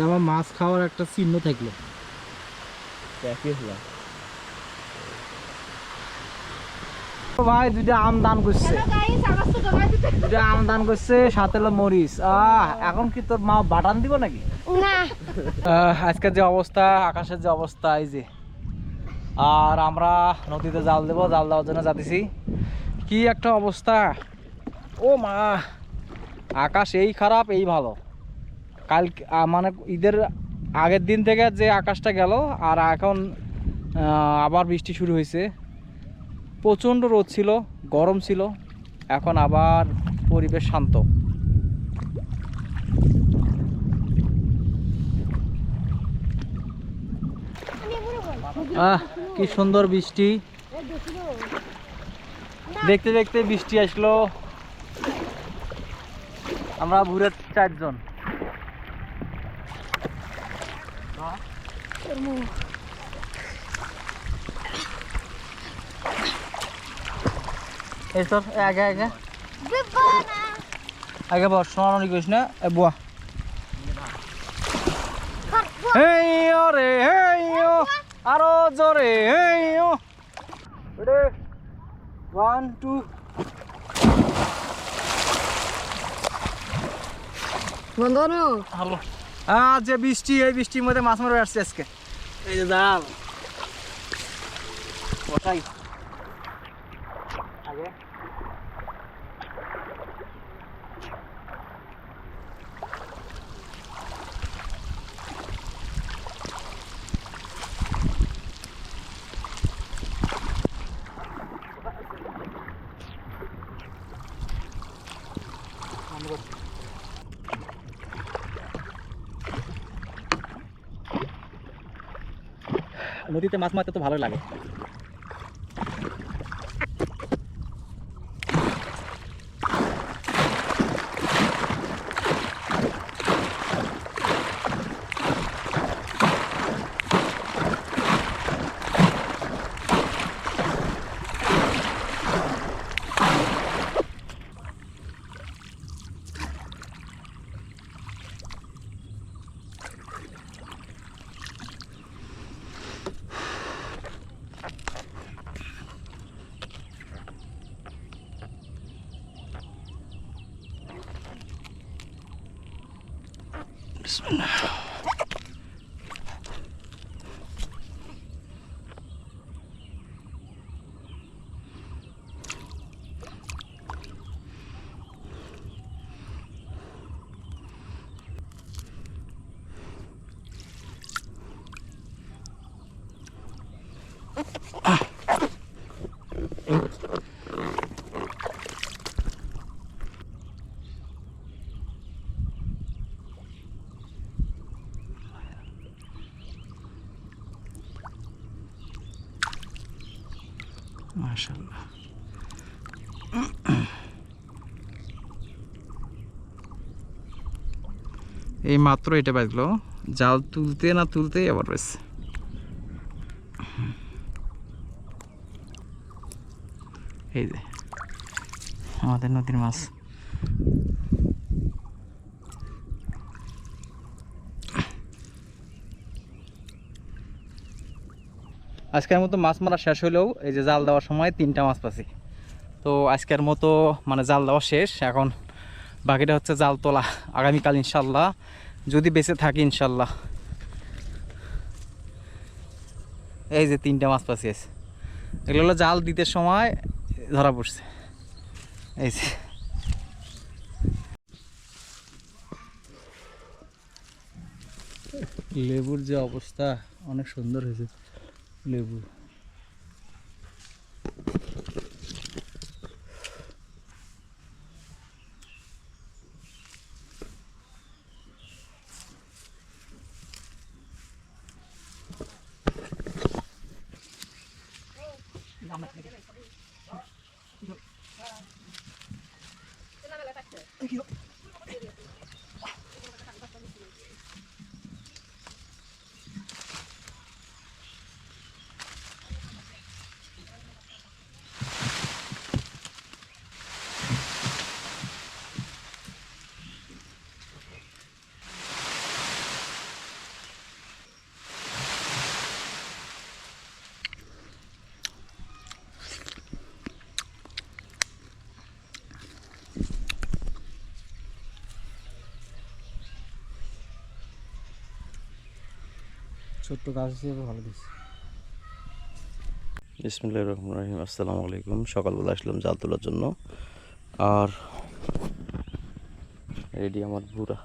আমার মাছ খাওয়ার একটা চিহ্ন থাকলো। ভাই দুইটা আম দান করছে, দুইটা আম দান করছে, সাথে হলো মরিচ। এখন কি তোর মা বাটান দিব নাকি? না আজকের যে অবস্থা, আকাশের যে অবস্থা, এই যে। আর আমরা নদীতে জাল দেবো, জাল দেওয়ার জন্য যাতেছি। কি একটা অবস্থা, ও মা! আকাশ এই খারাপ এই ভালো। কাল মানে ঈদের আগের দিন থেকে যে আকাশটা গেল, আর এখন আবার বৃষ্টি শুরু হয়েছে। প্রচণ্ড রোদ ছিল, গরম ছিল, এখন আবার পরিবেশ শান্ত। কি সুন্দর বৃষ্টি, দেখতে দেখতে বৃষ্টি আসলো। আমরা ঘুরে 4 জন। এই তোর আগে আগে আগে বস, সোনানি করিস না, বুয়া। হেই রে হেই, আরো জোরে হেই। 1 2 বন্ধু হ্যালো। যে বৃষ্টি, এই বৃষ্টির মধ্যে মাছ মারবে আসছে আজকে। এই যে জাল বসাই আগে। নদীতে মাছ মারতে তো ভালো লাগে। মাশাআল্লাহ। এই মাত্র এটা বাজলো, জাল তুলতে না তুলতেই আবার রয়েছে। এই যে আমাদের নদীর মাছ। আজকের মতো মাছ মারা শেষ হলেও এই যে জাল দেওয়ার সময় 3টা মাছ পাচ্ছি। তো আজকের মতো মানে জাল দেওয়া শেষ, এখন বাকিটা হচ্ছে জাল তোলা। আগামীকাল ইনশাল্লাহ যদি বেঁচে থাকি ইনশাল্লাহ। এই যে 3টা মাছ পাচ্ছি, এগুলো হলো জাল দিতে সময় ধরা পড়ছে। এই যে লেবুর যে অবস্থা, অনেক সুন্দর হয়েছে লেবু। ছোট্ট গাছ হিসেবে ভালো দিচ্ছে। বিসমিল্লাহির রহমানির রহিম। আসসালামু আলাইকুম। সকালবেলা আসলাম জাল তোলার জন্য, আর রেডি আমার বুড়া।